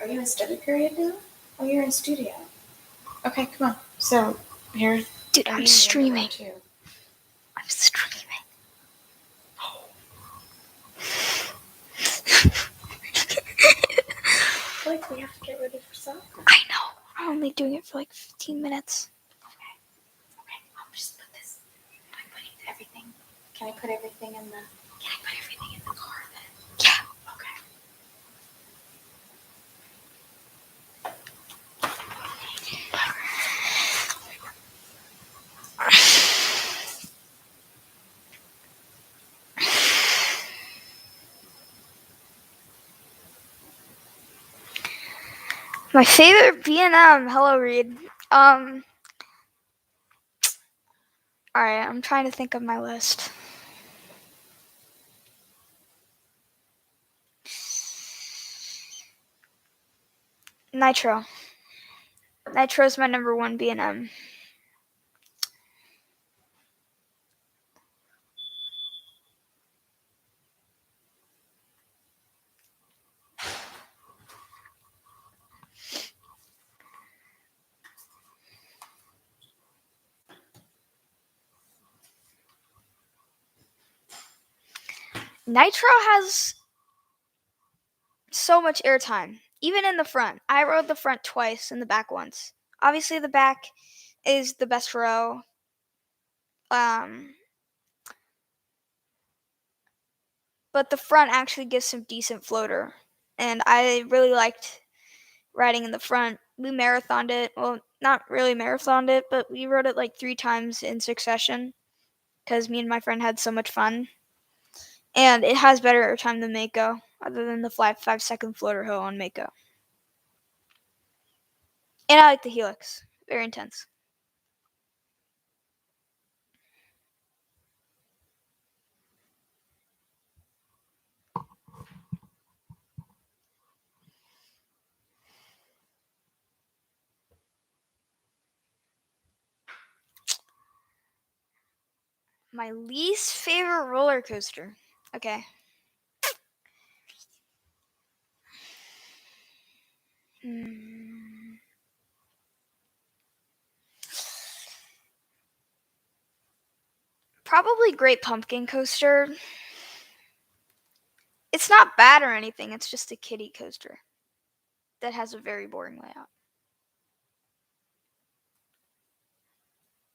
Are you in study period now? Oh, you're in studio. Okay, come on. So, here's... Dude, I'm streaming. Too. I'm streaming. I feel like we have to get ready for soccer. I know. I'm only doing it for like 15 minutes. Okay, I'll just put this. Am I putting everything? Can I put everything in the... Can I put everything in the car then? Yeah. Okay. My favorite B&M. Hello, Reed. Alright, I'm trying to think of my list. Nitro. Nitro is my number one B&M. Nitro has so much airtime, even in the front. I rode the front twice and the back once. Obviously, the back is the best row. But the front actually gives some decent floater. And I really liked riding in the front. We marathoned it. Well, not really marathoned it, but we rode it like 3 times in succession because me and my friend had so much fun. And it has better airtime than Mako, other than the 5-second floater hill on Mako. And I like the Helix. Very intense. My least favorite roller coaster. Okay. Probably Great Pumpkin Coaster. It's not bad or anything. It's just a kiddie coaster that has a very boring layout.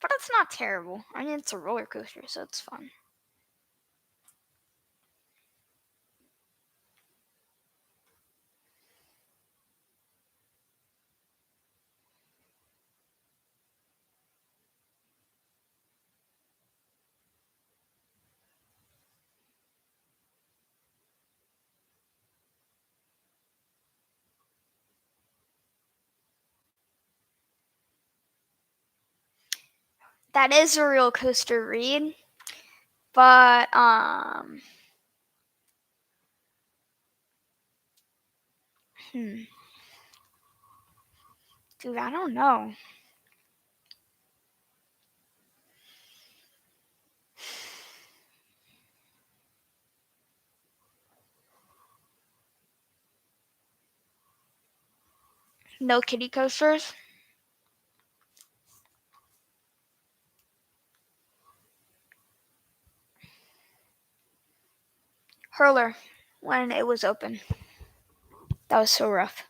But it's not terrible. I mean, it's a roller coaster, so it's fun. That is a real coaster, Reed. But, dude, I don't know. No kiddie coasters? Hurler, when it was open. That was so rough.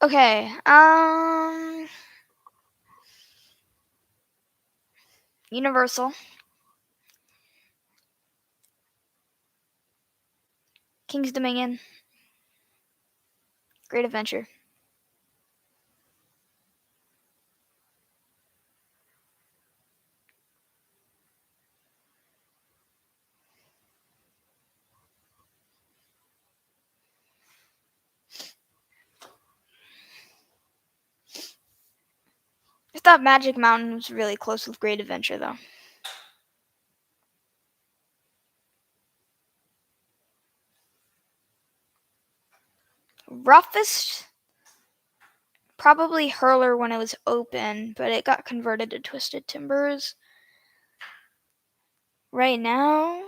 Okay, Universal. King's Dominion. Great Adventure. I thought Magic Mountain was really close with Great Adventure, though. Roughest, probably Hurler when it was open, but it got converted to Twisted Timbers. Right now,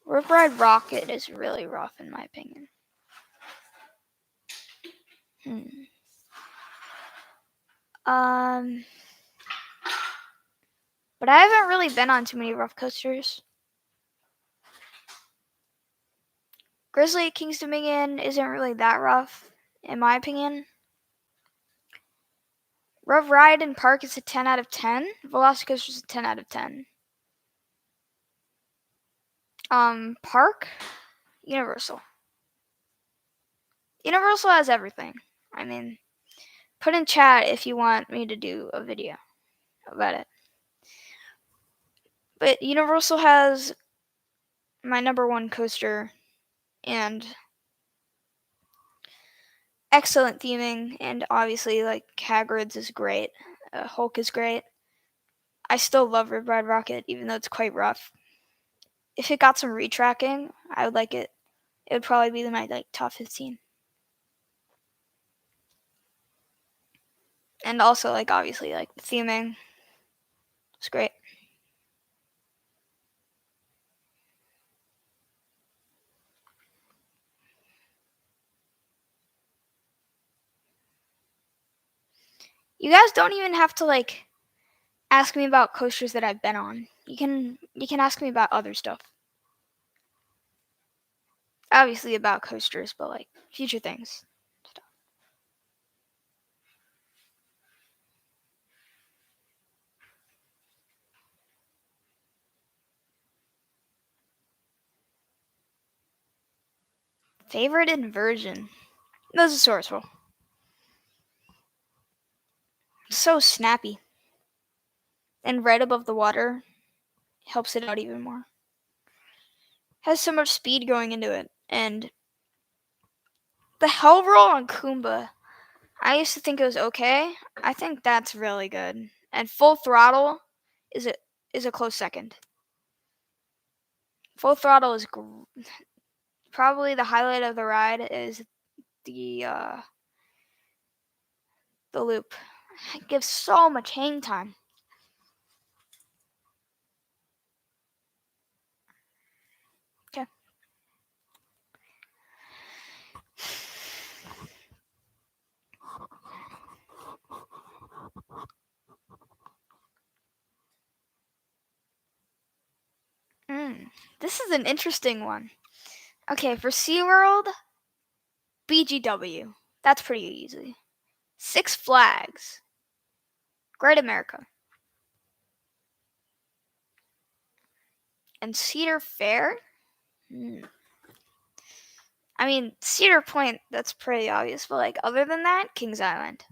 Rip Ride Rocket is really rough in my opinion. But I haven't really been on too many rough coasters. Grizzly at King's Dominion isn't really that rough, in my opinion. Rough Ride in Park is a 10 out of 10. Velocicoaster is a 10 out of 10. Park, Universal. Universal has everything. I mean, put in chat if you want me to do a video about it. But Universal has my number one coaster and excellent theming, and obviously, like, Hagrid's is great. Hulk is great. I still love Rip Ride Rocket, even though it's quite rough. If it got some retracking, I would like it. It would probably be my top 15. And also, obviously, the theming. It's great. You guys don't even have to ask me about coasters that I've been on. You can ask me about other stuff. Obviously about coasters, but future things. Favorite inversion? Mosasaurus. So snappy. And right above the water helps it out even more. Has so much speed going into it. And the Hell Roll on Kumba, I used to think it was okay. I think that's really good. And Full Throttle is a close second. Full Throttle is probably the highlight of the ride is the loop. It gives so much hang time. Okay. This is an interesting one. Okay, for SeaWorld, BGW. That's pretty easy. Six Flags. Great America. And Cedar Fair? I mean, Cedar Point, that's pretty obvious, but other than that, Kings Island.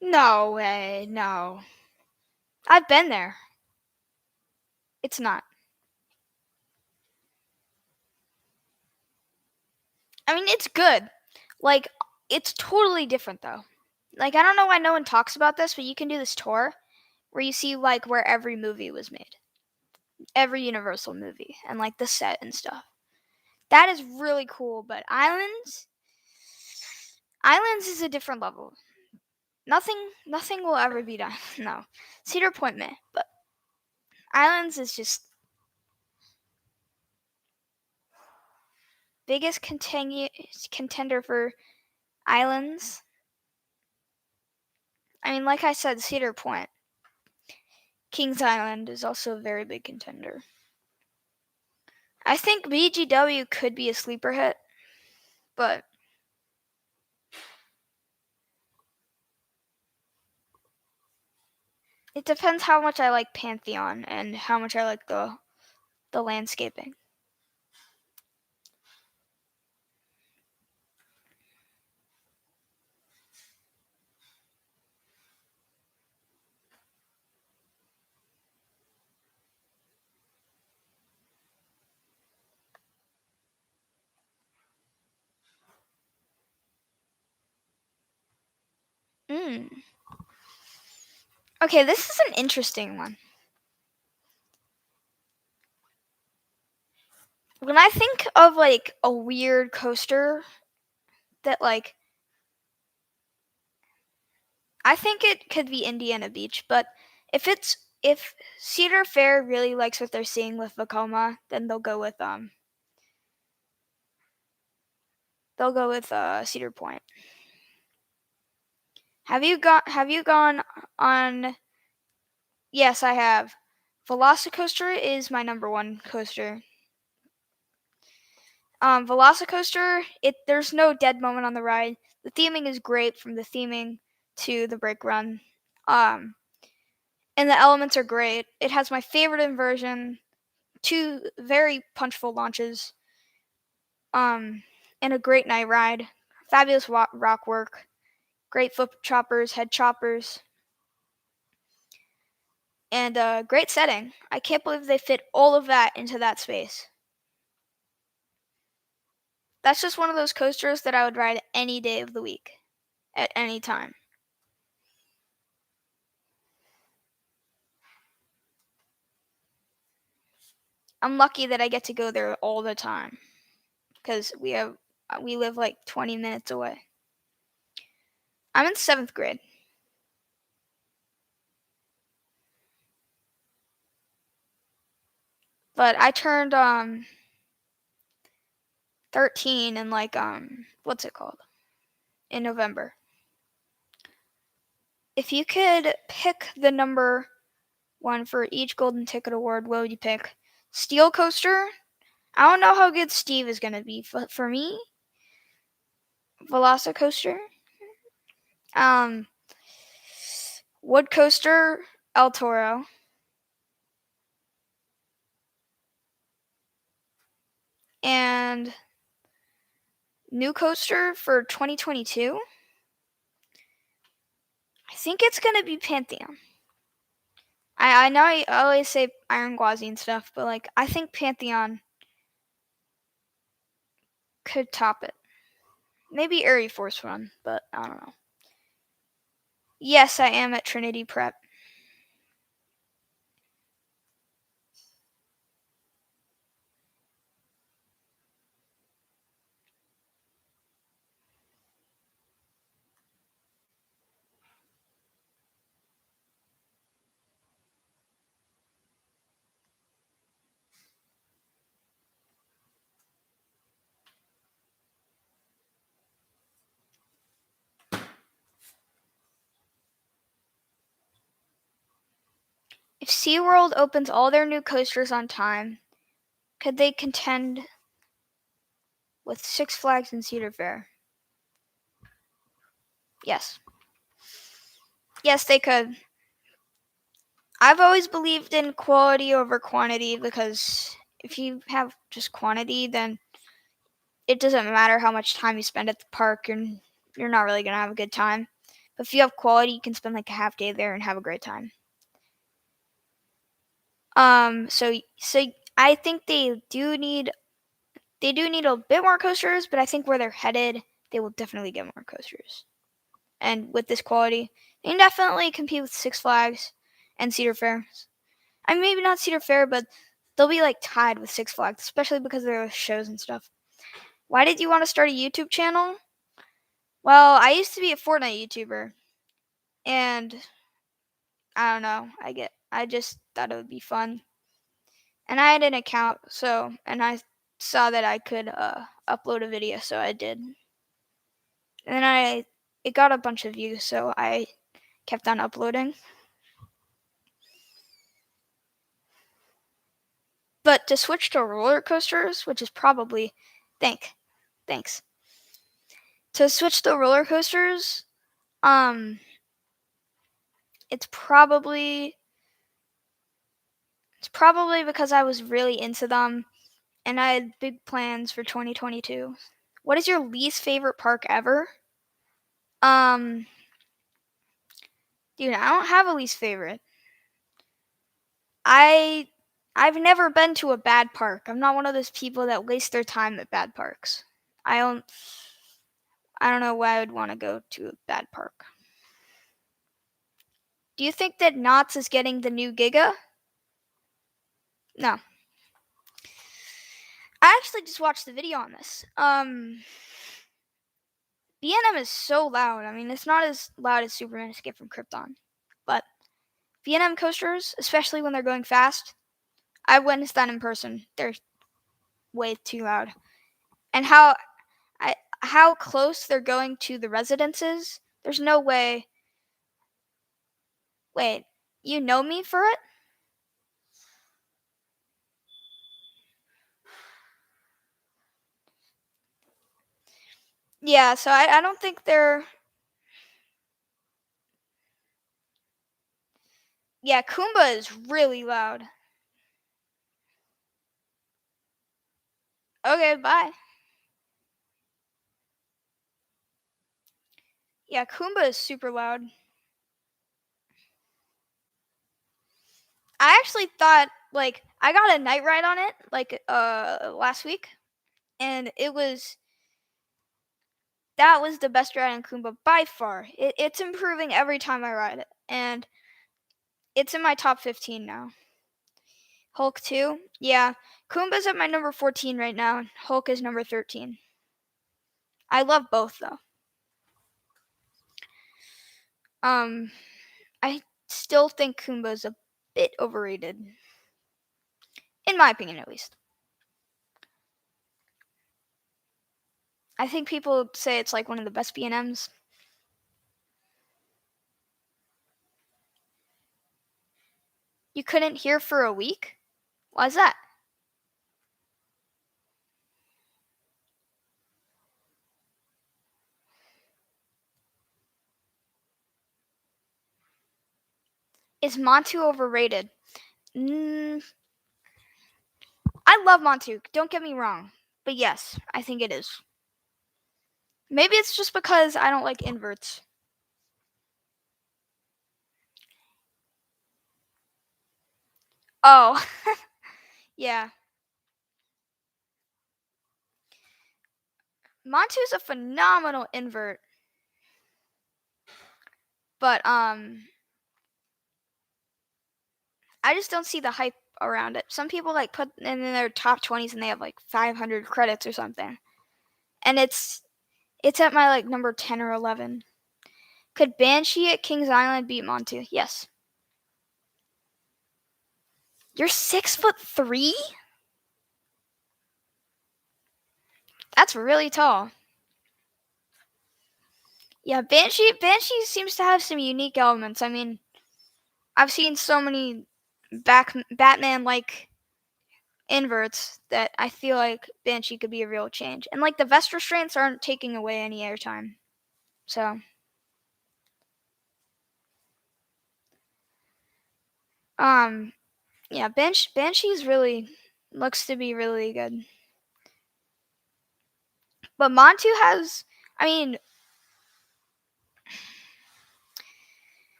No way, no. I've been there. It's not. I mean, it's good. It's totally different, though. I don't know why no one talks about this, but you can do this tour where you see, where every movie was made. Every Universal movie. And, the set and stuff. That is really cool, but Islands is a different level. Nothing will ever be done. No. Cedar Point meh, but Islands is just biggest contender for Islands. I mean, like I said, Cedar Point. Kings Island is also a very big contender. I think BGW could be a sleeper hit, but it depends how much I like Pantheon and how much I like the landscaping. Mm. Okay, this is an interesting one. When I think of like a weird coaster that like I think it could be Indiana Beach, but if Cedar Fair really likes what they're seeing with Vekoma, then they'll go with Cedar Point. Have you gone on? Yes, I have. Velocicoaster is my number one coaster. Velocicoaster, there's no dead moment on the ride. The theming is great from the theming to the brake run. Um, and the elements are great. It has my favorite inversion, two very punchful launches, and a great night ride. Fabulous rock work, great foot choppers, head choppers, and great setting. I can't believe they fit all of that into that space. That's just one of those coasters that I would ride any day of the week, at any time. I'm lucky that I get to go there all the time because we live like 20 minutes away. I'm in 7th grade. But I turned 13 in like what's it called? In November. If you could pick the number one for each golden ticket award, what would you pick? Steel coaster? I don't know how good Steve is going to be, but for me, Velocicoaster. Wood coaster, El Toro. And new coaster for 2022. I think it's going to be Pantheon. I know I always say Iron Gwazi and stuff, but like I think Pantheon could top it. Maybe Air Force One, but I don't know. Yes, I am at Trinity Prep. If SeaWorld opens all their new coasters on time, could they contend with Six Flags and Cedar Fair? Yes. Yes, they could. I've always believed in quality over quantity because if you have just quantity, then it doesn't matter how much time you spend at the park, you're not really going to have a good time. But if you have quality, you can spend like a half day there and have a great time. So I think they do need a bit more coasters, but I think where they're headed, they will definitely get more coasters. And with this quality, they can definitely compete with Six Flags and Cedar Fair. I mean, maybe not Cedar Fair, but they'll be like tied with Six Flags, especially because of their shows and stuff. Why did you want to start a YouTube channel? Well, I used to be a Fortnite YouTuber, and I don't know. I just thought it would be fun, and I had an account, and I saw that I could upload a video, so I did. And then it got a bunch of views, so I kept on uploading. But to switch to roller coasters, which is probably thanks. To switch to roller coasters, um it's probably because I was really into them and I had big plans for 2022. What is your least favorite park ever? Um Dude, I don't have a least favorite. I I've never been to a bad park. I'm not one of those people that waste their time at bad parks. I don't I don't know why I would want to go to a bad park. Do you think that Knott's is getting the new Giga? No. I actually just watched the video on this. B&M is so loud. I mean, it's not as loud as Superman Escape from Krypton, but B&M coasters, especially when they're going fast, I've witnessed that in person. They're way too loud. And how close they're going to the residences, there's no way. Wait, you know me for it? Yeah, so I don't think they're. Yeah, Kumba is really loud. Okay, bye. Yeah, Kumba is super loud. I actually thought, like, I got a night ride on it, like, last week, and that was the best ride on Kumba by far. It's improving every time I ride it, and it's in my top 15 now. Hulk 2, yeah. Kumba's at my number 14 right now, and Hulk is number 13. I love both, though. I still think Kumba's a bit overrated. In my opinion, at least. I think people say it's like one of the best B&Ms. You couldn't hear for a week? Why's that? Is Montu overrated? Mm, I love Montu, don't get me wrong. But yes, I think it is. Maybe it's just because I don't like inverts. Oh, yeah. Montu's a phenomenal invert. But I just don't see the hype around it. Some people like put in their top 20s and they have like 500 credits or something. And it's at my like number 10 or 11. Could Banshee at Kings Island beat Montu? Yes. You're 6'3"? That's really tall. Yeah, Banshee seems to have some unique elements. I mean, I've seen so many Batman like inverts that I feel like Banshee could be a real change. And like the vest restraints aren't taking away any airtime. So yeah, Banshee's really looks to be really good. But Montu has, I mean,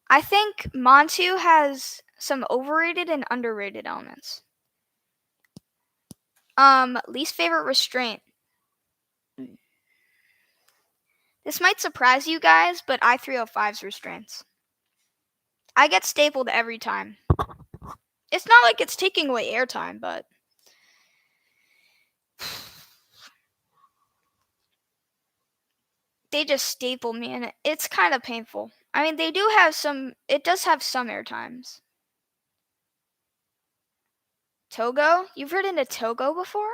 I think Montu has some overrated and underrated elements. Least favorite restraint. This might surprise you guys, but I-305's restraints. I get stapled every time. It's not like it's taking away airtime, but they just staple me and it's kind of painful. I mean, it does have some airtimes. Togo? You've ridden a Togo before?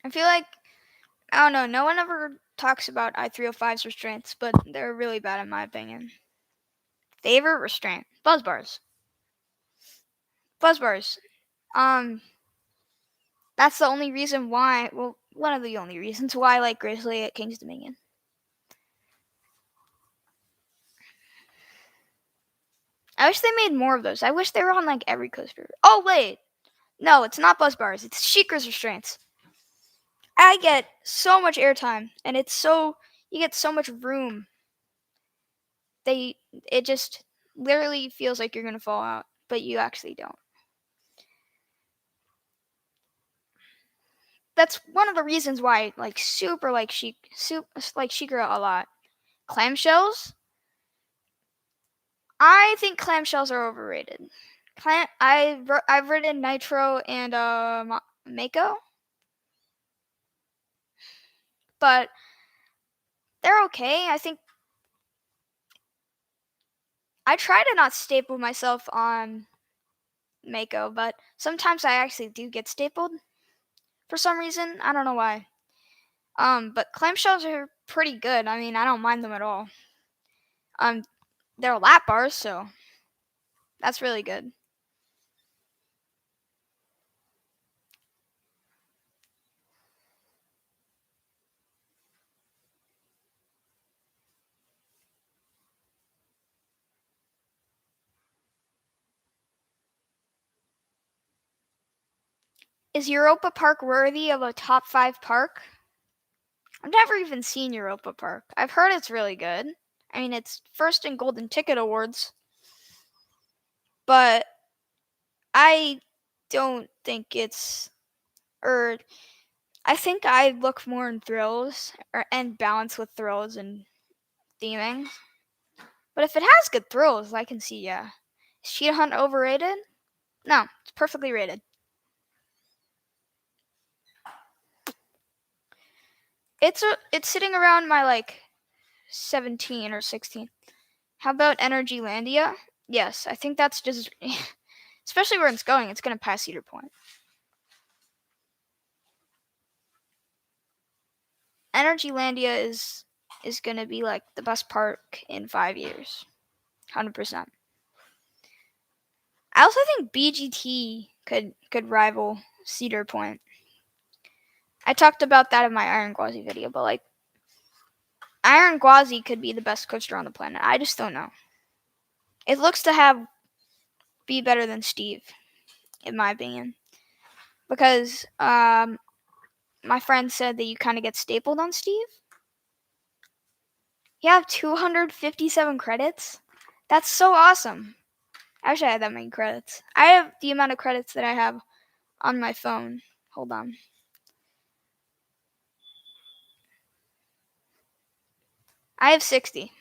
I feel like, I don't know, no one ever talks about I-305's restraints, but they're really bad in my opinion. Favorite restraint? Buzz bars. Buzz bars. Um, that's the only reason why. Well, one of the only reasons why I like Grizzly at King's Dominion. I wish they made more of those. I wish they were on like every coaster. Oh wait, no, it's not buzz bars. It's Sheikah's restraints. I get so much airtime, and it's so you get so much room. It just literally feels like you're gonna fall out, but you actually don't. That's one of the reasons why I like super like Sheikah a lot. Clamshells. I think clamshells are overrated. I've ridden Nitro and Mako, but they're okay. I think I try to not staple myself on Mako, but sometimes I actually do get stapled for some reason. I don't know why. But clamshells are pretty good. I mean, I don't mind them at all. Um, they're lap bars, so that's really good. Is Europa Park worthy of a top 5 park? I've never even seen Europa Park. I've heard it's really good. I mean, it's first in Golden Ticket Awards, but I don't think it's. Or I think I look more in thrills and balance with thrills and theming. But if it has good thrills, I can see, yeah. Is Cheetah Hunt overrated? No, it's perfectly rated. It's sitting around my like 17 or 16. How about Energylandia? Yes, I think that's just especially where it's going, it's going to pass Cedar Point. Energylandia is going to be like the best park in 5 years. 100%. I also think BGT could rival Cedar Point. I talked about that in my Iron Gwazi video, but like Iron Gwazi could be the best coaster on the planet. I just don't know. It looks to be better than Steve, in my opinion, because my friend said that you kind of get stapled on Steve. You have 257 credits. That's so awesome. I wish I had that many credits. I have the amount of credits that I have on my phone. Hold on. I have 60.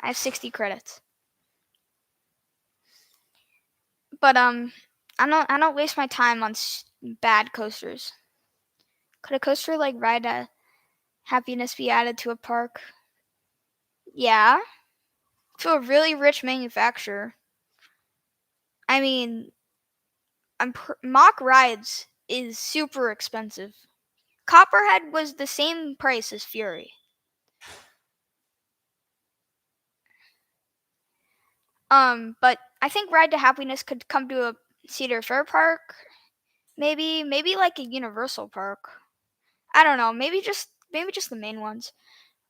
I have 60 credits. But I don't waste my time on bad coasters. Could a coaster like Ride to Happiness be added to a park? Yeah, to a really rich manufacturer. I mean, Mock Rides is super expensive. Copperhead was the same price as Fury. But I think Ride to Happiness could come to a Cedar Fair park. Maybe like a Universal park. I don't know. Maybe just the main ones.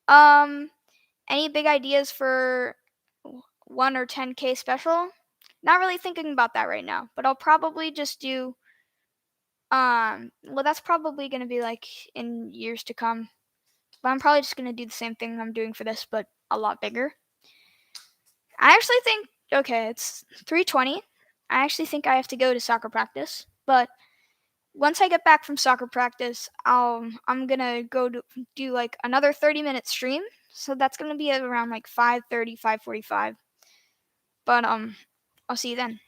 Any big ideas for 1 or 10K special? Not really thinking about that right now, but I'll probably just do well, that's probably going to be like in years to come. But I'm probably just going to do the same thing I'm doing for this, but a lot bigger. I actually think, okay, it's 3:20. I actually think I have to go to soccer practice, but once I get back from soccer practice, I'm going to go do like another 30-minute stream. So that's going to be around like 5:30, 5:45. But I'll see you then.